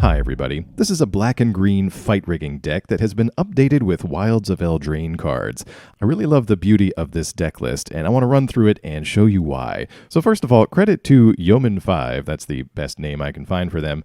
Hi everybody, this is a black and green fight rigging deck that has been updated with Wilds of Eldraine cards. I really love the beauty of this deck list, and I want to run through it and show you why. So first of all, credit to Yeoman5, that's the best name I can find for them.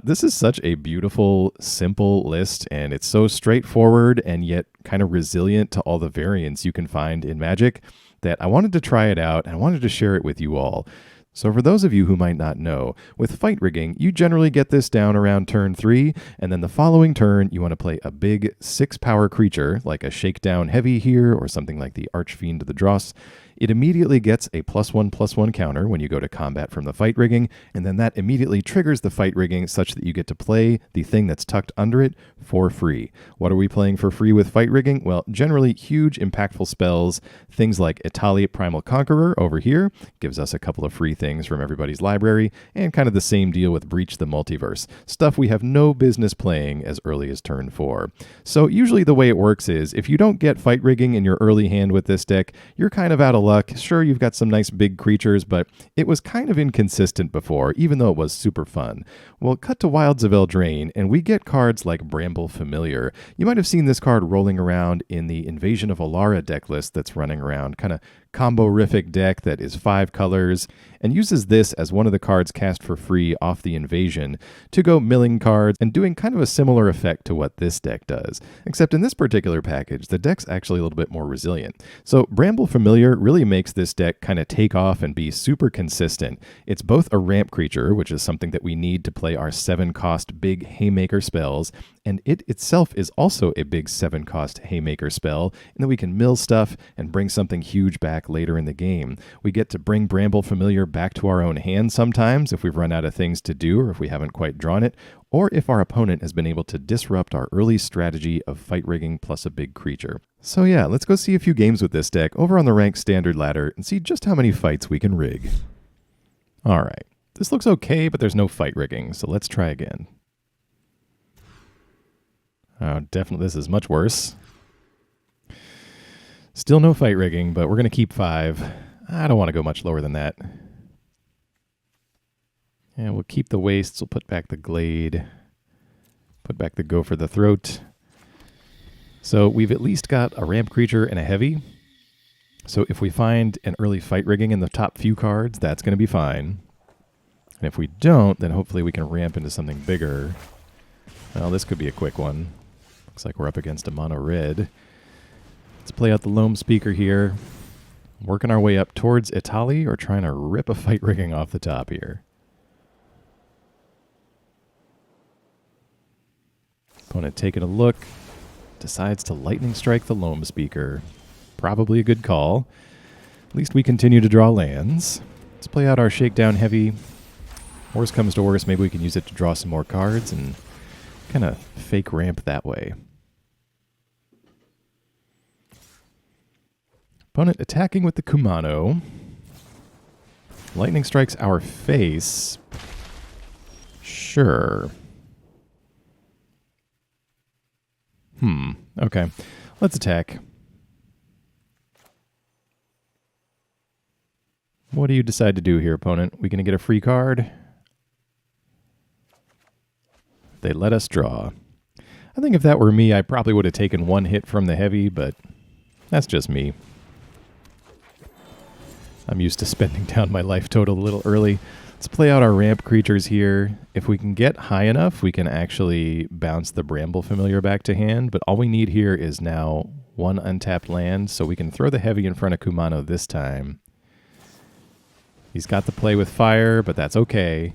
This is such a beautiful, simple list, and it's so straightforward and yet kind of resilient to all the variants you can find in Magic that I wanted to try it out and I wanted to share it with you all. So for those of you who might not know, with fight rigging, you generally get this down around turn 3, and then the following turn you want to play a big 6-power creature, like a Shakedown Heavy here, or something like the Archfiend the Dross. It immediately gets a +1/+1 counter when you go to combat from the fight rigging, and then that immediately triggers the fight rigging such that you get to play the thing that's tucked under it for free. What are we playing for free with fight rigging? Well, generally huge impactful spells, things like Etali Primal Conqueror over here, gives us a couple of free things from everybody's library, and kind of the same deal with Breach the Multiverse, stuff we have no business playing as early as turn 4. So usually the way it works is, if you don't get fight rigging in your early hand with this deck, you're kind of out of luck. Sure, you've got some nice big creatures, but it was kind of inconsistent before, even though it was super fun. Well, cut to Wilds of Eldraine, and we get cards like Bramble Familiar. You might have seen this card rolling around in the Invasion of Alara deck list that's running around, kind of combo-rific deck that is 5 colors, and uses this as one of the cards cast for free off the Invasion to go milling cards and doing kind of a similar effect to what this deck does. Except in this particular package, the deck's actually a little bit more resilient. So Bramble Familiar really makes this deck kind of take off and be super consistent. It's both a ramp creature, which is something that we need to play our 7-cost big haymaker spells, and it itself is also a big 7-cost haymaker spell, and then we can mill stuff and bring something huge back later in the game. We get to bring Bramble Familiar back to our own hand sometimes if we've run out of things to do or if we haven't quite drawn it, or if our opponent has been able to disrupt our early strategy of fight rigging plus a big creature. So yeah, let's go see a few games with this deck over on the ranked standard ladder and see just how many fights we can rig. Alright, this looks okay, but there's no fight rigging, so let's try again. Oh, definitely this is much worse. Still no fight rigging, but we're going to keep 5. I don't want to go much lower than that. And we'll keep the Wastes, we'll put back the Glade, put back the Go for the Throat. So we've at least got a ramp creature and a heavy. So if we find an early fight rigging in the top few cards, that's going to be fine. And if we don't, then hopefully we can ramp into something bigger. Well, this could be a quick one. Looks like we're up against a mono red. Let's play out the Loamspeaker here. Working our way up towards Etali, or trying to rip a fight rigging off the top here. Opponent taking a look. Decides to lightning strike the Loamspeaker. Probably a good call. At least we continue to draw lands. Let's play out our Shakedown Heavy. Worst comes to worst, maybe we can use it to draw some more cards and kind of fake ramp that way. Opponent attacking with the Kumano. Lightning strikes our face. Sure. Okay. Let's attack. What do you decide to do here, opponent? We gonna get a free card? They let us draw. I think if that were me, I probably would have taken 1 hit from the heavy, but that's just me. I'm used to spending down my life total a little early. Let's play out our ramp creatures here. If we can get high enough, we can actually bounce the Bramble Familiar back to hand, but all we need here is now 1 untapped land, so we can throw the heavy in front of Kumano this time. He's got the play with fire, but that's okay.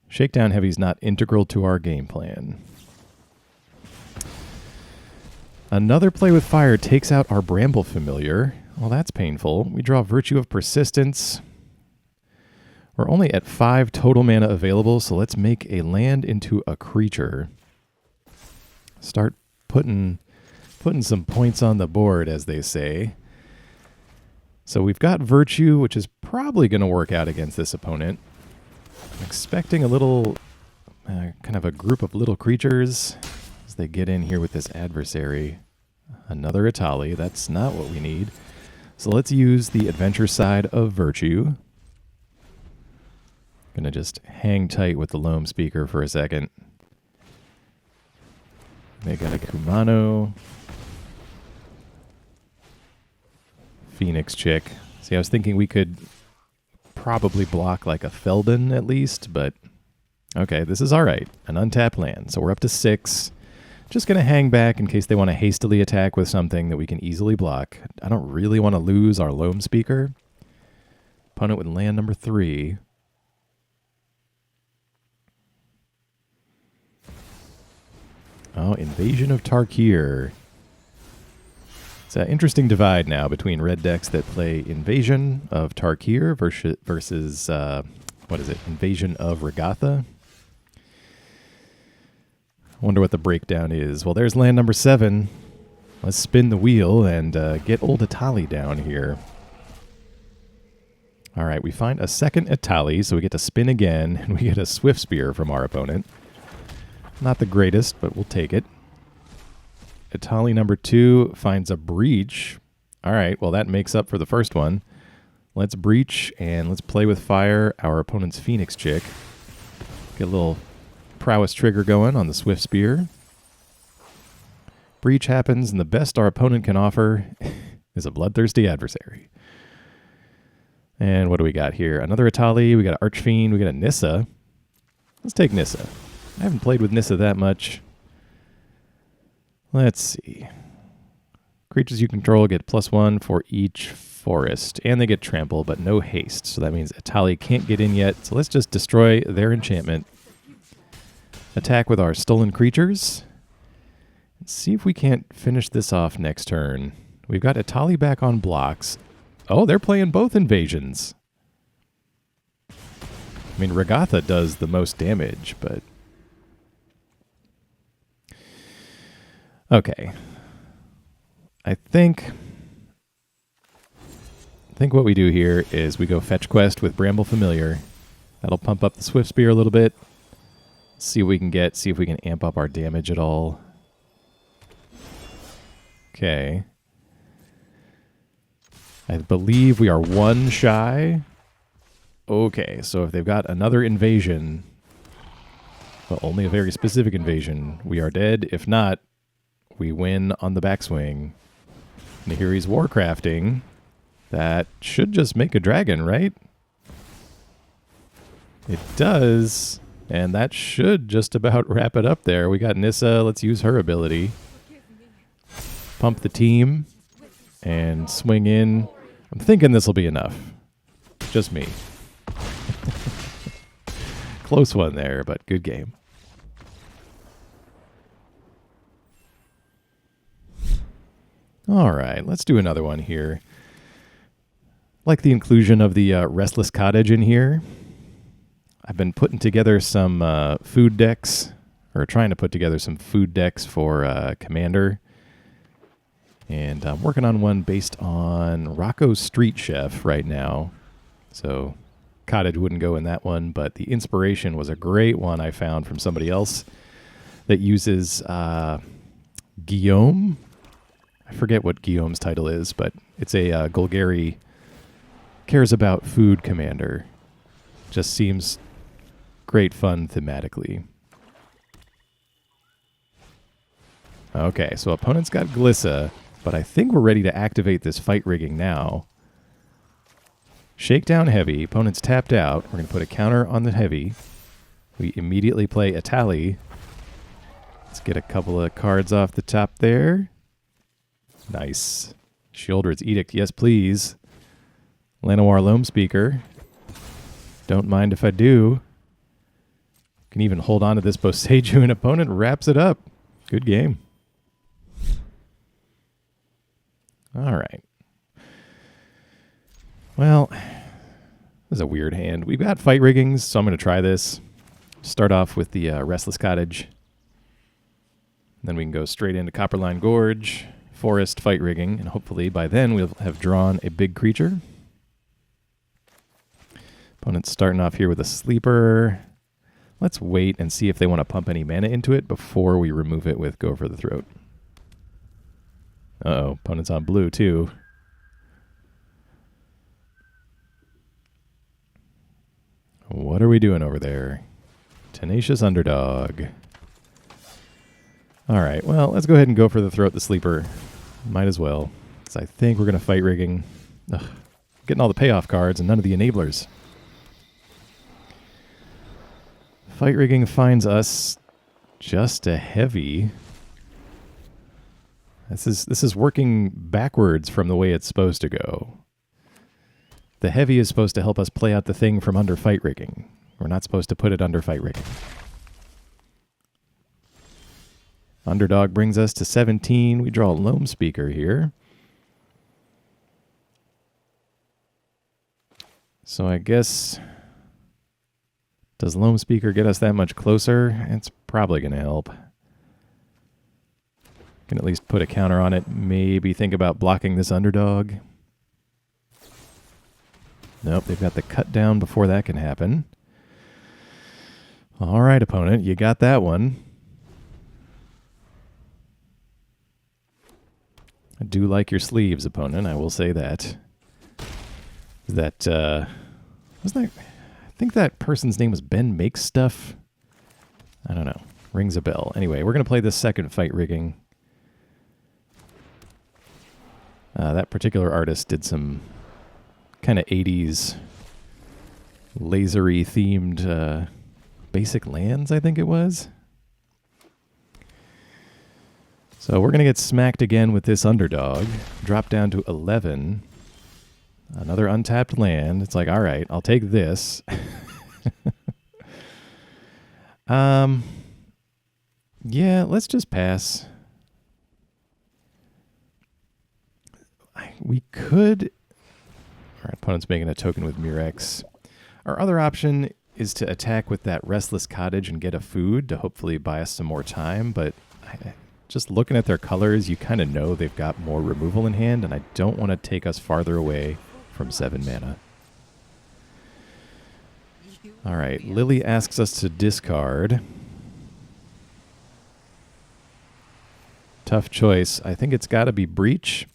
Shakedown Heavy is not integral to our game plan. Another play with fire takes out our Bramble Familiar. Well, that's painful. We draw Virtue of Persistence. We're only at 5 total mana available, so let's make a land into a creature. Start putting some points on the board, as they say. So we've got Virtue, which is probably going to work out against this opponent. I'm expecting a little, kind of a group of little creatures as they get in here with this adversary. Another Etali, that's not what we need. So let's use the adventure side of Virtue. Going Gonna just hang tight with the Loamspeaker for a second. They got a Kumano. Phoenix Chick. See, I was thinking we could probably block like a Feldon at least, but okay, this is all right. An untapped land. So we're up to 6. Just going to hang back in case they want to hastily attack with something that we can easily block. I don't really want to lose our Loamspeaker. Opponent with land number 3. Oh, Invasion of Tarkir. It's an interesting divide now between red decks that play Invasion of Tarkir versus what is it? Invasion of Regatha. I wonder what the breakdown is. Well, there's land number 7. Let's spin the wheel and get old Etali down here. All right, we find a second Etali, so we get to spin again, and we get a Swift Spear from our opponent. Not the greatest, but we'll take it. Etali number 2 finds a Breach. All right, well, that makes up for the first one. Let's Breach, and let's play with fire our opponent's Phoenix Chick. Get a little prowess trigger going on the Swift Spear. Breach happens, and the best our opponent can offer is a Bloodthirsty Adversary. And what do we got here? Another Etali, we got an Archfiend, we got a Nissa. Let's take Nissa. I haven't played with Nissa that much. Let's see. Creatures you control get +1 for each forest, and they get trample, but no haste. So that means Etali can't get in yet. So let's just destroy their enchantment. Attack with our stolen creatures. And see if we can't finish this off next turn. We've got Etali back on blocks. Oh, they're playing both invasions. I mean, Regatha does the most damage, but... Okay. I think what we do here is we go Fetch Quest with Bramble Familiar. That'll pump up the Swift Spear a little bit. See what we can get. See if we can amp up our damage at all. Okay. I believe we are 1 shy. Okay, so if they've got another invasion, well, only a very specific invasion, we are dead. If not, we win on the backswing. Nahiri's Warcrafting. That should just make a dragon, right? It does. And that should just about wrap it up there. We got Nissa. Let's use her ability. Pump the team. And swing in. I'm thinking this will be enough. Just me. Close one there, but good game. All right, let's do another one here. Like the inclusion of the Restless Cottage in here. I've been putting together some food decks, or trying to put together some food decks for Commander. And I'm working on one based on Rocco's Street Chef right now. So Cottage wouldn't go in that one, but the inspiration was a great one I found from somebody else that uses Guillaume. I forget what Guillaume's title is, but it's a Golgari cares about food commander. Just seems great fun thematically. Okay, so opponent's got Glissa, but I think we're ready to activate this fight rigging now. Shakedown Heavy. Opponent's tapped out. We're going to put a counter on the Heavy. We immediately play Etali. Let's get a couple of cards off the top there. Nice. Sheoldred's Edict. Yes, please. Llanowar Loamspeaker. Don't mind if I do. Can even hold on to this Boseiju, and opponent wraps it up. Good game. All right. Well, this is a weird hand. We've got fight riggings, so I'm going to try this. Start off with the Restless Cottage. Then we can go straight into Copperline Gorge, Forest, fight rigging, and hopefully by then we'll have drawn a big creature. Opponent's starting off here with a Sleeper. Let's wait and see if they want to pump any mana into it before we remove it with Go for the Throat. Uh-oh, opponent's on blue too. What What are we doing over there? Tenacious Underdog. All right, well, let's go ahead and go for the Throat the Sleeper. Might as well, because I think we're going to fight rigging. Ugh, getting all the payoff cards and none of the enablers. Fight rigging finds us just a heavy. This is working backwards from the way it's supposed to go. The heavy is supposed to help us play out the thing from under fight rigging. We're not supposed to put it under fight rigging. Underdog brings us to 17. We draw a Loamspeaker here. So I guess, does Loamspeaker get us that much closer? It's probably going to help. Can at least put a counter on it. Maybe think about blocking this Underdog. Nope, they've got the cut down before that can happen. All right, opponent, you got that one. I do like your sleeves, opponent, I will say that. Wasn't that, I think that person's name was Ben Makes Stuff. I don't know. Rings a bell. Anyway, we're going to play this second fight rigging. That particular artist did some kind of 80s lasery themed basic lands, I think it was. So we're going to get smacked again with this Underdog. Drop down to 11. Another untapped land. It's like, all right, I'll take this. Yeah, let's just pass. We could... Our opponent's making a token with Mirex. Our other option is to attack with that Restless Cottage and get a food to hopefully buy us some more time, but just looking at their colors, you kind of know they've got more removal in hand, and I don't want to take us farther away from 7 mana. All right, Lily asks us to discard. Tough choice. I think it's got to be Breach,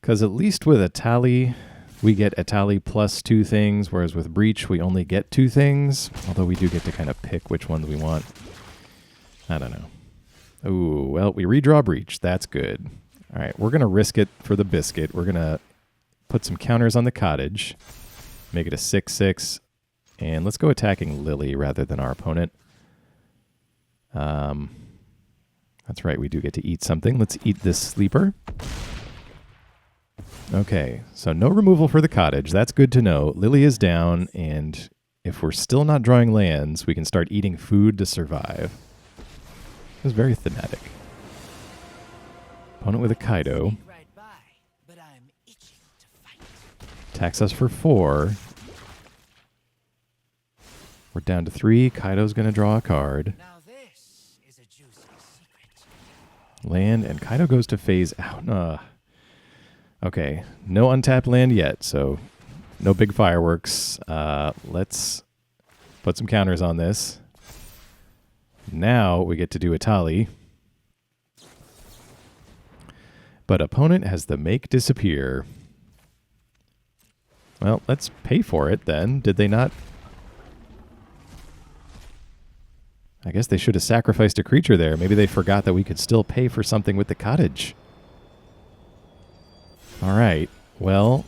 because at least with Etali, we get Etali plus 2 things, whereas with Breach, we only get 2 things, although we do get to kind of pick which ones we want. I don't know. Ooh, well, we redraw Breach. That's good. All right, we're going to risk it for the biscuit. We're going to put some counters on the cottage, make it a 6/6, and let's go attacking Lily rather than our opponent. That's right, we do get to eat something. Let's eat this sleeper. Okay, so no removal for the cottage. That's good to know. Lily is down, and if we're still not drawing lands, we can start eating food to survive. It was very thematic. Opponent with a Kaido. Attacks us for 4. We're down to 3. Kaido's going to draw a card. Now this is a juicy secret. Land, and Kaido goes to phase out. Okay, no untapped land yet, so no big fireworks. Let's put some counters on this. Now we get to do Etali. But opponent has the Make Disappear. Well, let's pay for it then. Did they not? I guess they should have sacrificed a creature there. Maybe they forgot that we could still pay for something with the cottage. All right, well,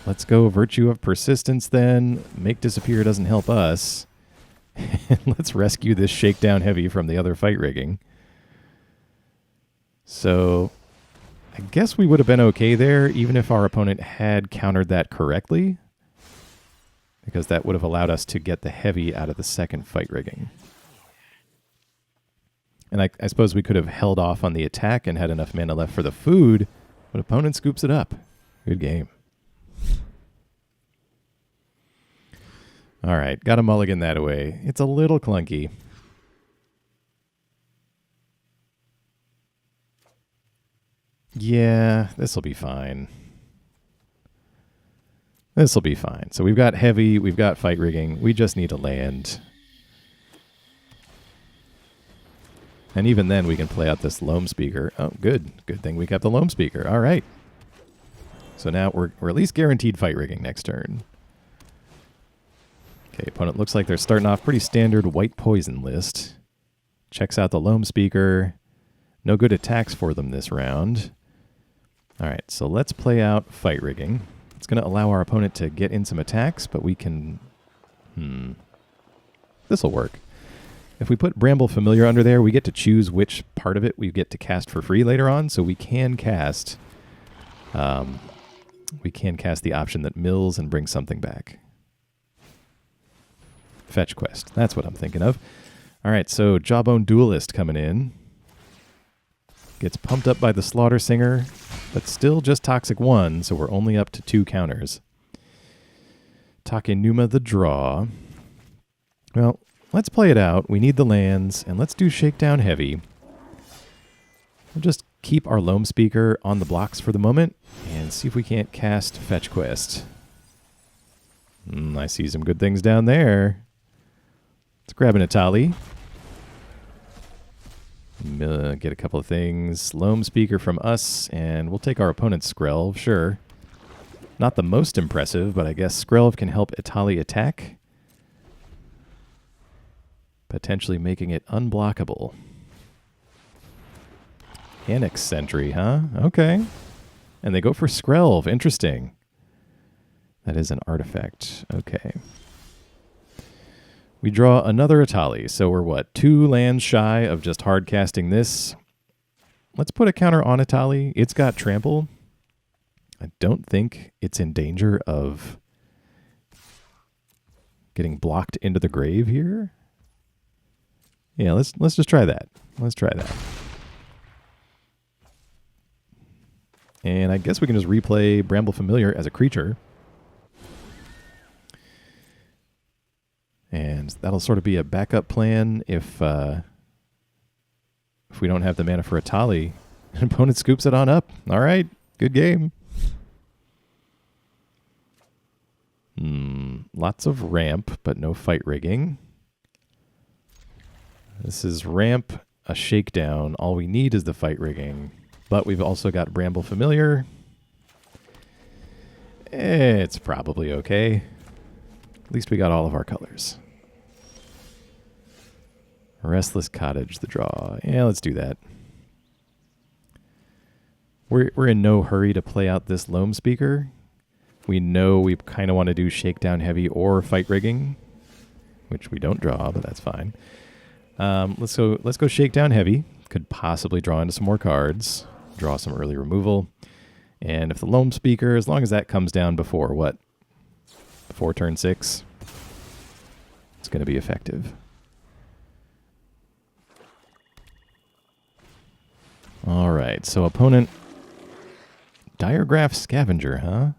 let's go Virtue of Persistence then. Make Disappear doesn't help us. Let's rescue this Shakedown Heavy from the other fight rigging. So I guess we would have been okay there, even if our opponent had countered that correctly, because that would have allowed us to get the heavy out of the second fight rigging. And I suppose we could have held off on the attack and had enough mana left for the food, but opponent scoops it up. Good game. All right, got to mulligan that away. It's a little clunky. Yeah, this will be fine. This will be fine. So we've got heavy, we've got fight rigging. We just need a land. And even then, we can play out this Loamspeaker. Oh, good. Good thing we kept the Loamspeaker. All right. So now we're at least guaranteed fight rigging next turn. Okay, Okay, opponent looks like they're starting off pretty standard white poison list. Checks out the Loamspeaker. No good attacks for them this round. All right, so let's play out fight rigging. It's going to allow our opponent to get in some attacks, but we can... This'll work. If we put Bramble Familiar under there, we get to choose which part of it we get to cast for free later on, so we can cast... the option that mills and brings something back. Fetch quest. That's what I'm thinking of. All right, so Jawbone Duelist coming in. Gets pumped up by the Slaughter Singer, but still just Toxic 1, so we're only up to 2 counters. Takenuma the draw. Well, let's play it out. We need the lands, and let's do Shakedown Heavy. We'll just keep our Loamspeaker on the blocks for the moment, and see if we can't cast Fetch Quest. I see some good things down there. Let's grab an Etali. Get a couple of things. Loamspeaker from us, and we'll take our opponent's Skrelv, sure. Not the most impressive, but I guess Skrelv can help Etali attack. Potentially making it unblockable. Annex Sentry, huh? Okay. And they go for Skrelv. Interesting. That is an artifact. Okay. We draw another Etali, so we're what, 2 lands shy of just hard casting this. Let's put a counter on Etali. It's got trample. I don't think it's in danger of getting blocked into the grave here. Yeah, let's just try that. Let's try that. And I guess we can just replay Bramble Familiar as a creature. And that'll sort of be a backup plan if we don't have the mana for Etali. An opponent scoops it on up. All right, good game. Lots of ramp, but no fight rigging. This is ramp, a shakedown. All we need is the fight rigging. But we've also got Bramble Familiar. It's probably okay. At least we got all of our colors. Restless Cottage, the draw. Yeah, let's do that. We're in no hurry to play out this Loamspeaker. We know we kind of want to do Shakedown Heavy or Fight Rigging, which we don't draw, but that's fine. Let's go Shakedown Heavy. Could possibly draw into some more cards. Draw some early removal. And if the Loamspeaker, as long as that comes down before what? Before turn 6, it's going to be effective. All right, so opponent, Diregraph Scavenger, huh?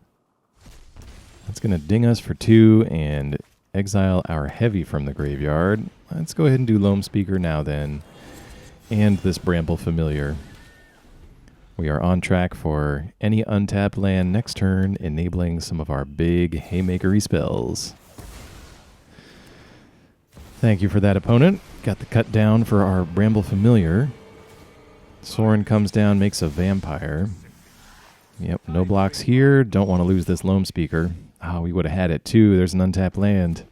That's going to ding us for 2 and exile our heavy from the graveyard. Let's go ahead and do Loamspeaker now then, and this Bramble Familiar. We are on track for any untapped land next turn, enabling some of our big haymakery spells. Thank you for that, opponent. Got the cut down for our Bramble Familiar. Sorin comes down, makes a vampire. Yep, no blocks here. Don't want to lose this Loamspeaker. Oh, we would have had it too. There's an untapped land.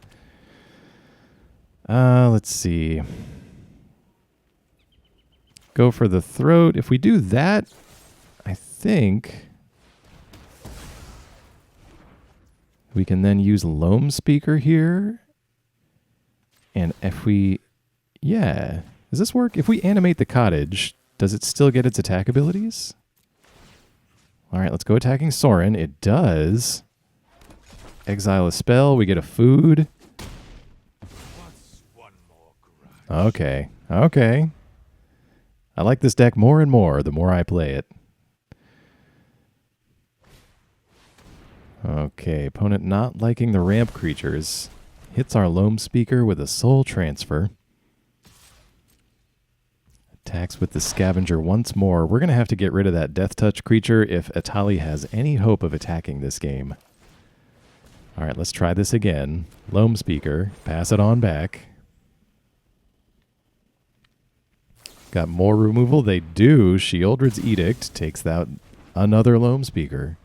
Let's see. Go for the throat. If we do that, I think we can then use Loamspeaker here. And if we... Yeah. Does this work? If we animate the cottage, does it still get its attack abilities? All right, let's go attacking Sorin. It does. Exile a spell. We get a food. Okay. Okay. I like this deck more and more the more I play it. Okay, opponent not liking the ramp creatures. Hits our Loamspeaker with a soul transfer. Attacks with the Scavenger once more. We're going to have to get rid of that Death Touch creature if Etali has any hope of attacking this game. All right, let's try this again. Loamspeaker, pass it on back. Got more removal? They do. Sheoldred's Edict takes out another Loamspeaker.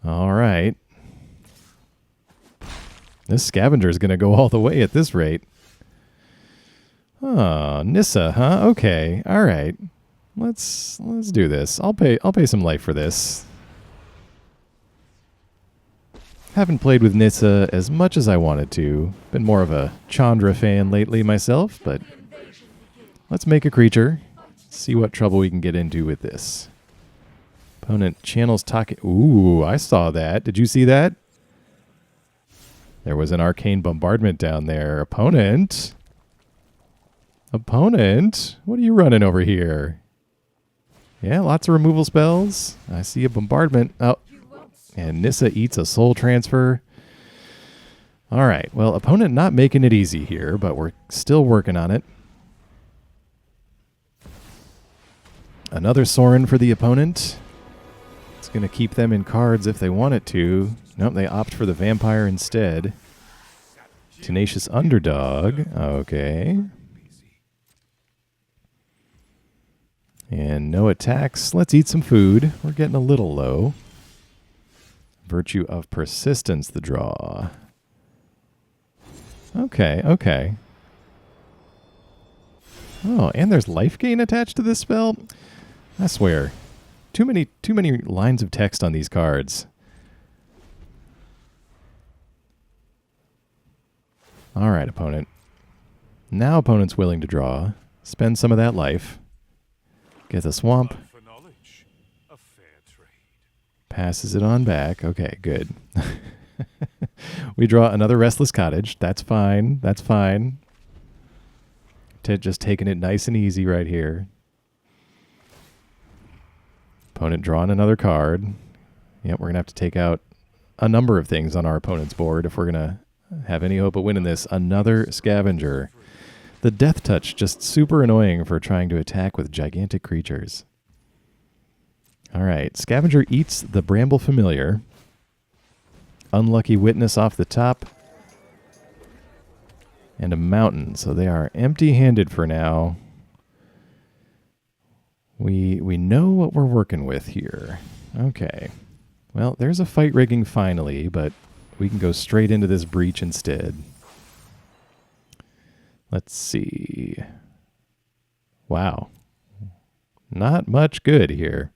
All right. This scavenger is going to go all the way at this rate. Oh, Nissa, huh? Okay, all right. Let's do this. I'll pay some life for this. Haven't played with Nissa as much as I wanted to. Been more of a Chandra fan lately myself, but let's make a creature. See what trouble we can get into with this. Opponent channels Takenuma. Ooh, I saw that. Did you see that? There was an arcane bombardment down there. Opponent? Opponent? What are you running over here? Yeah, lots of removal spells. I see a bombardment. Oh, and Nissa eats a soul transfer. All right, well, opponent not making it easy here, but we're still working on it. Another Sorin for the opponent. It's going to keep them in cards if they want it to. Nope, they opt for the vampire instead. Tenacious Underdog. Okay. And no attacks. Let's eat some food. We're getting a little low. Virtue of Persistence, the draw. Okay, okay. Oh, and there's life gain attached to this spell? I swear. Too many lines of text on these cards. All right, opponent. Now opponent's willing to draw. Spend some of that life. Get the swamp. Passes it on back. Okay, good. We draw another Restless Cottage. That's fine. That's fine. Just taking it nice and easy right here. Opponent drawing another card. Yep, we're going to have to take out a number of things on our opponent's board if we're going to have any hope of winning this. Another Scavenger. The Death Touch, just super annoying for trying to attack with gigantic creatures. All right, Scavenger eats the Bramble Familiar. Unlucky Witness off the top. And a Mountain, so they are empty-handed for now. We know what we're working with here. Okay. Well, there's a fight rigging finally, but we can go straight into this breach instead. Let's see. Wow. Not much good here.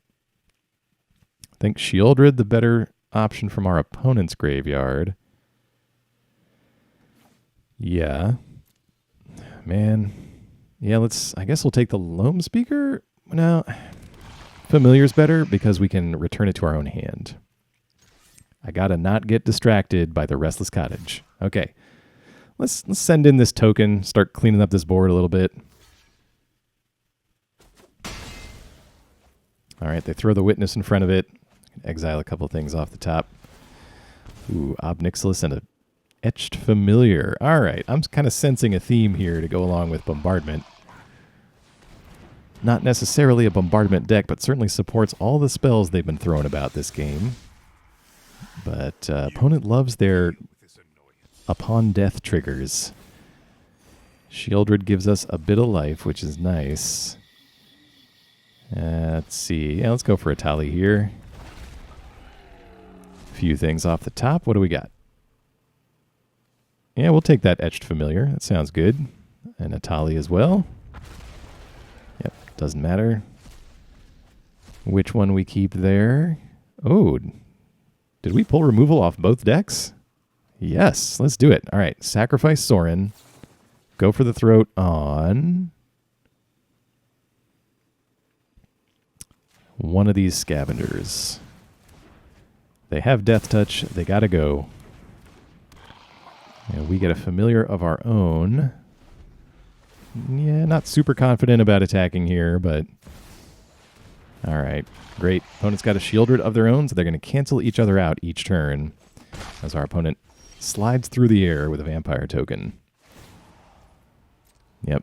I think Shieldred the better option from our opponent's graveyard. Yeah. Man. Yeah, I guess we'll take the Loamspeaker. No. Familiar's better because we can return it to our own hand. I gotta not get distracted by the Restless Cottage. Okay. Let's send in this token, start cleaning up this board a little bit. All right, they throw the Witness in front of it. Exile a couple things off the top. Ooh, Obnixilis and a Etched Familiar. All right, I'm kind of sensing a theme here to go along with Bombardment. Not necessarily a Bombardment deck, but certainly supports all the spells they've been throwing about this game. But opponent loves their upon death triggers. Shieldred gives us a bit of life, which is nice. Let's see. Yeah, let's go for Etali here. A few things off the top. What do we got? Yeah, we'll take that Etched Familiar. That sounds good. And Etali as well. Yep, doesn't matter which one we keep there. Oh, did we pull removal off both decks? Yes, let's do it. All right, sacrifice Sorin. Go for the throat on one of these Scavengers. They have Death Touch. They got to go. And we get a Familiar of our own. Yeah, not super confident about attacking here, but all right, great. Opponent's got a Shieldred of their own, so they're going to cancel each other out each turn as our opponent slides through the air with a Vampire token. Yep,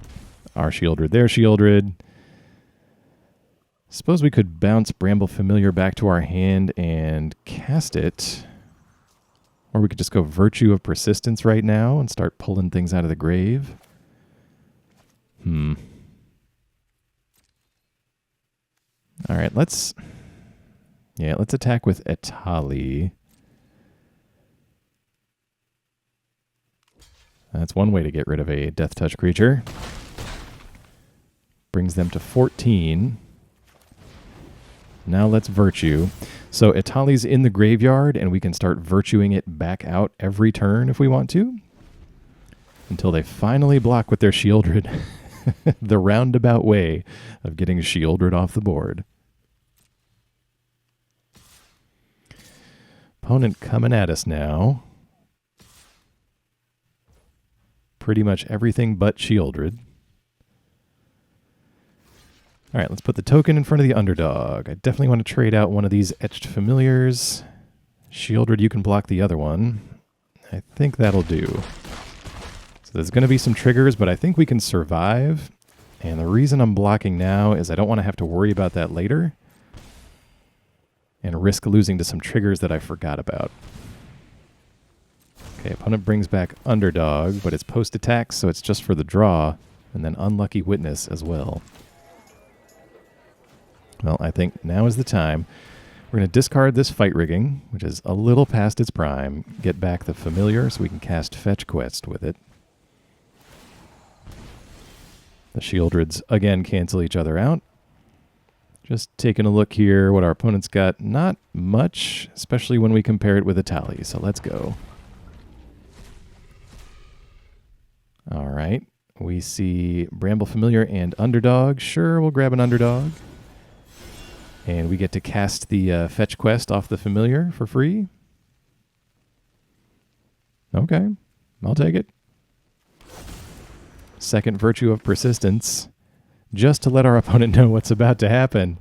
our Shieldred, their Shieldred. Suppose we could bounce Bramble Familiar back to our hand and cast it. Or we could just go Virtue of Persistence right now and start pulling things out of the grave. All right, let's attack with Etali. That's one way to get rid of a Death Touch creature. Brings them to 14. Now let's Virtue. So Etali's in the graveyard, and we can start Virtuing it back out every turn if we want to. Until they finally block with their Shieldred. The roundabout way of getting Shieldred off the board. Opponent coming at us now. Pretty much everything but Shieldred. All right, let's put the token in front of the underdog. I definitely want to trade out one of these Etched Familiars. Shieldred, you can block the other one. I think that'll do. So there's going to be some triggers, but I think we can survive. And the reason I'm blocking now is I don't want to have to worry about that later and risk losing to some triggers that I forgot about. Okay, opponent brings back underdog, but it's post-attack, so it's just for the draw, and then Unlucky Witness as well. Well, I think now is the time. We're going to discard this Fight Rigging, which is a little past its prime, get back the Familiar so we can cast Fetch Quest with it. The Shieldreds, again, cancel each other out. Just taking a look here, what our opponent's got. Not much, especially when we compare it with Etali, so let's go. All right, we see Bramble Familiar and Underdog. Sure, we'll grab an Underdog. And we get to cast the Fetch Quest off the Familiar for free. Okay, I'll take it. Second Virtue of Persistence, just to let our opponent know what's about to happen.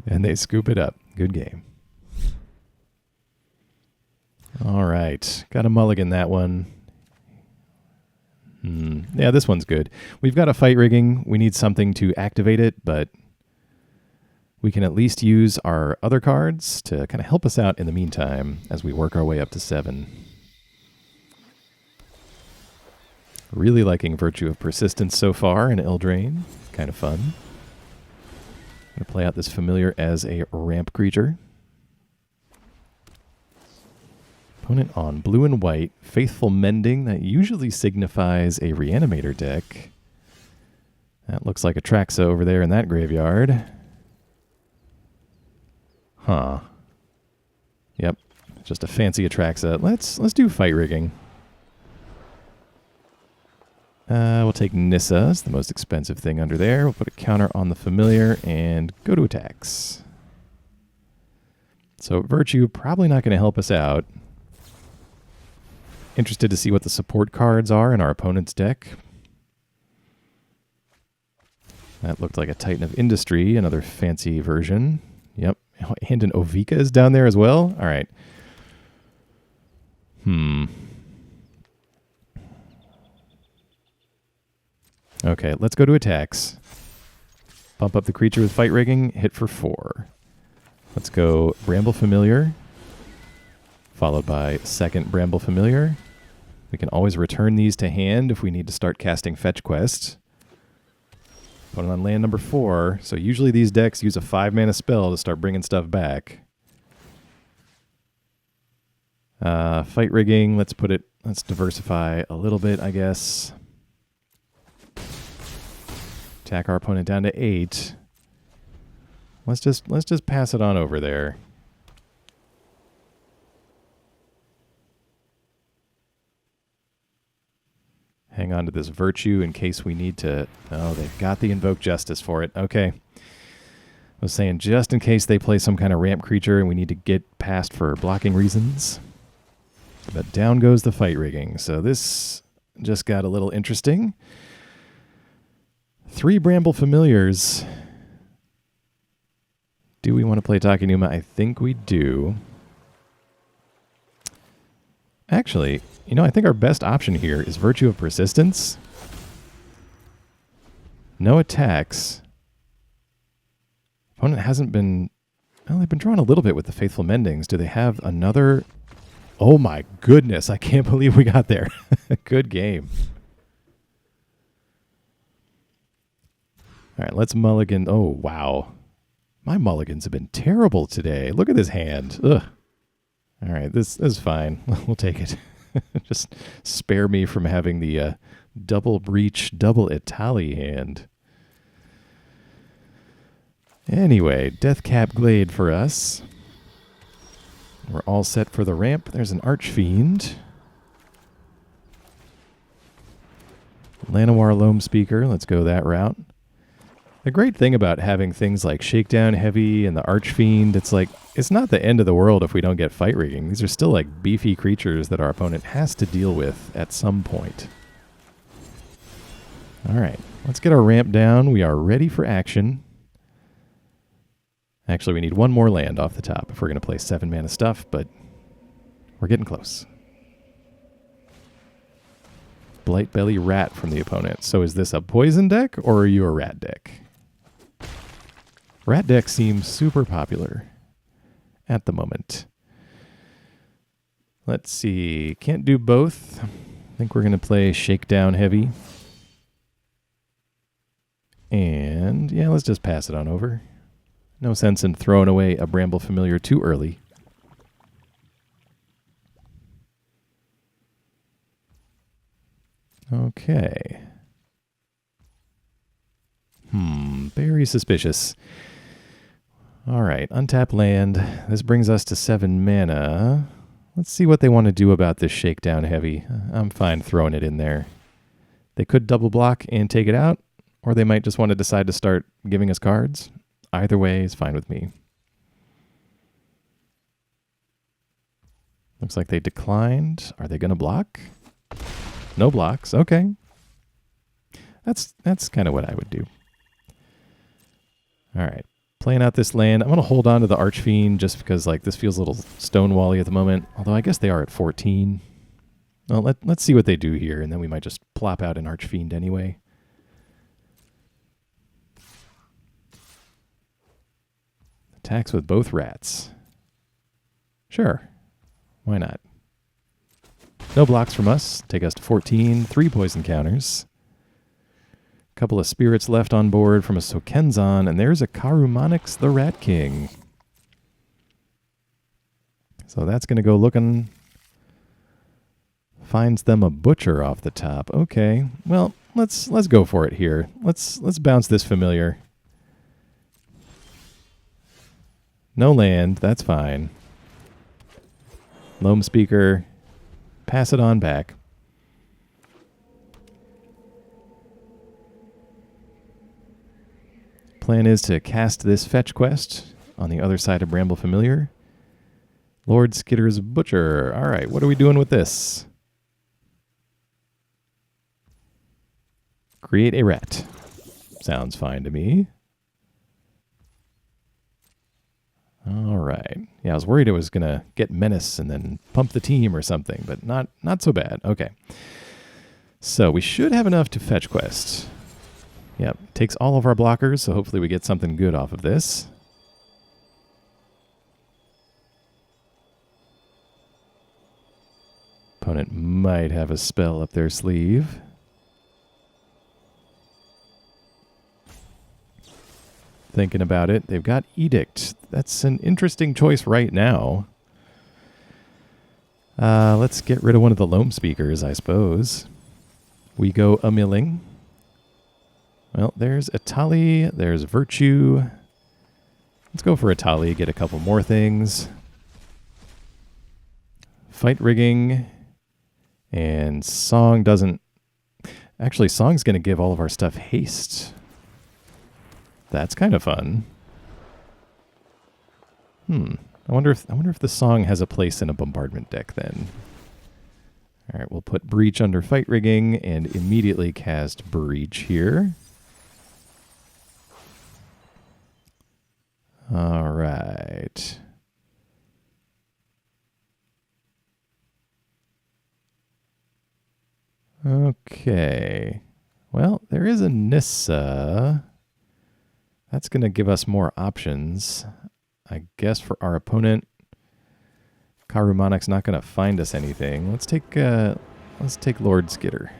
And they scoop it up. Good game. All right, got a mulligan that one. Yeah, this one's good. We've got a Fight Rigging. We need something to activate it, but we can at least use our other cards to kind of help us out in the meantime as we work our way up to 7. Really liking Virtue of Persistence so far in Eldraine. Kind of fun. Going to play out this Familiar as a ramp creature. Opponent on blue and white. Faithful Mending. That usually signifies a Reanimator deck. That looks like a Traxa over there in that graveyard. Huh. Yep. Just a fancy Atraxa. Let's do Fight Rigging. We'll take Nissa. It's the most expensive thing under there. We'll put a counter on the Familiar and go to attacks. So Virtue probably not going to help us out. Interested to see what the support cards are in our opponent's deck. That looked like a Titan of Industry, another fancy version. Yep. And an Ovika is down there as well? All right. Okay, let's go to attacks. Bump up the creature with Fight Rigging, hit for 4. Let's go Bramble Familiar, followed by second Bramble Familiar. We can always return these to hand if we need to start casting Fetch Quest. Put it on land number 4. So usually these decks use a 5-mana spell to start bringing stuff back. Fight Rigging, let's diversify a little bit, I guess. Attack our opponent down to 8. Let's just pass it on over there. Hang on to this Virtue in case we need to... Oh, they've got the Invoke Justice for it. Okay. I was saying just in case they play some kind of ramp creature and we need to get past for blocking reasons. But down goes the Fight Rigging. So this just got a little interesting. 3 Bramble Familiars. Do we want to play Takenuma? I think we do. Actually, I think our best option here is Virtue of Persistence. No attacks. Opponent hasn't been... Well, they've been drawn a little bit with the Faithful Mendings. Do they have another... Oh my goodness, I can't believe we got there. Good game. All right, let's mulligan. Oh, wow. My mulligans have been terrible today. Look at this hand. Ugh. All right, this is fine. We'll take it. Just spare me from having the double breach, double Etali hand. Anyway, Deathcap Glade for us. We're all set for the ramp. There's an Archfiend. Llanowar Loamspeaker. Let's go that route. The great thing about having things like Shakedown Heavy and the Archfiend, it's like, it's not the end of the world if we don't get fight rigging. These are still like beefy creatures that our opponent has to deal with at some point. All right, let's get our ramp down. We are ready for action. Actually, we need one more land off the top if we're going to play 7 mana stuff, but we're getting close. Blightbelly Rat from the opponent. So is this a poison deck or are you a rat deck? Rat deck seems super popular at the moment. Let's see. Can't do both. I think we're going to play Shakedown Heavy. And yeah, let's just pass it on over. No sense in throwing away a Bramble Familiar too early. Okay. Very suspicious. All right, untap land. This brings us to 7 mana. Let's see what they want to do about this Shakedown Heavy. I'm fine throwing it in there. They could double block and take it out, or they might just want to decide to start giving us cards. Either way is fine with me. Looks like they declined. Are they going to block? No blocks. Okay. That's kind of what I would do. All right. Playing out this land. I'm going to hold on to the Archfiend just because like this feels a little stonewally at the moment. Although I guess they are at 14. Well, let's see what they do here, and then we might just plop out an Archfiend anyway. Attacks with both rats. Sure. Why not? No blocks from us. Take us to 14. 3 poison counters. Couple of spirits left on board from a Sokenzan, and there's a Karumanix the Rat King. So that's going to go looking. Finds them a butcher off the top. Okay. Well, let's go for it here. Let's bounce this familiar. No land, that's fine. Loamspeaker, pass it on back. Plan is to cast this fetch quest on the other side of Bramble Familiar. Lord Skitter's Butcher. All right, what are we doing with this? Create a rat. Sounds fine to me. All right. Yeah, I was worried it was going to get Menace and then pump the team or something, but not so bad. Okay. So we should have enough to fetch quest. Yep, takes all of our blockers, so hopefully we get something good off of this. Opponent might have a spell up their sleeve. Thinking about it, they've got Edict. That's an interesting choice right now. Let's get rid of one of the Loamspeakers, I suppose. We go a milling. Well, there's Etali, there's Virtue. Let's go for Etali, get a couple more things. Fight rigging. And Song doesn't... Actually, Song's going to give all of our stuff haste. That's kind of fun. I wonder if the Song has a place in a bombardment deck then. All right, we'll put Breach under fight rigging and immediately cast Breach here. All right. Okay. Well, there is a Nissa. That's going to give us more options. I guess for our opponent, Karumanix not going to find us anything. Let's take Lord Skitter.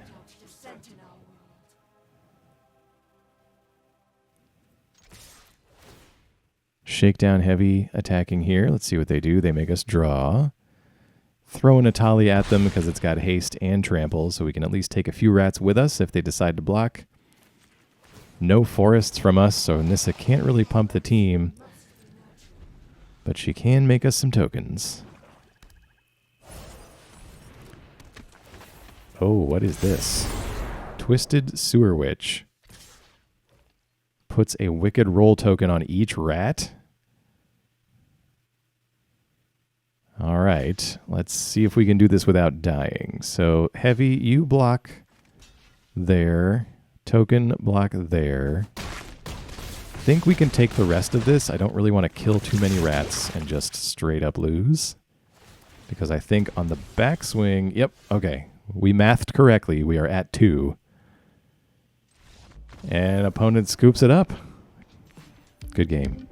Shakedown Heavy attacking here. Let's see what they do. They make us draw. throw an Etali at them because it's got haste and trample, so we can at least take a few rats with us if they decide to block. No forests from us, so Nissa can't really pump the team, but she can make us some tokens. Oh, what is this? Twisted Sewer Witch. Puts a Wicked Roll token on each rat. All right, let's see if we can do this without dying. So, Heavy, you block there. Token, block there. I think we can take the rest of this. I don't really want to kill too many rats and just straight up lose. Because I think on the backswing... Yep, okay. We mathed correctly. We are at 2. And opponent scoops it up. Good game.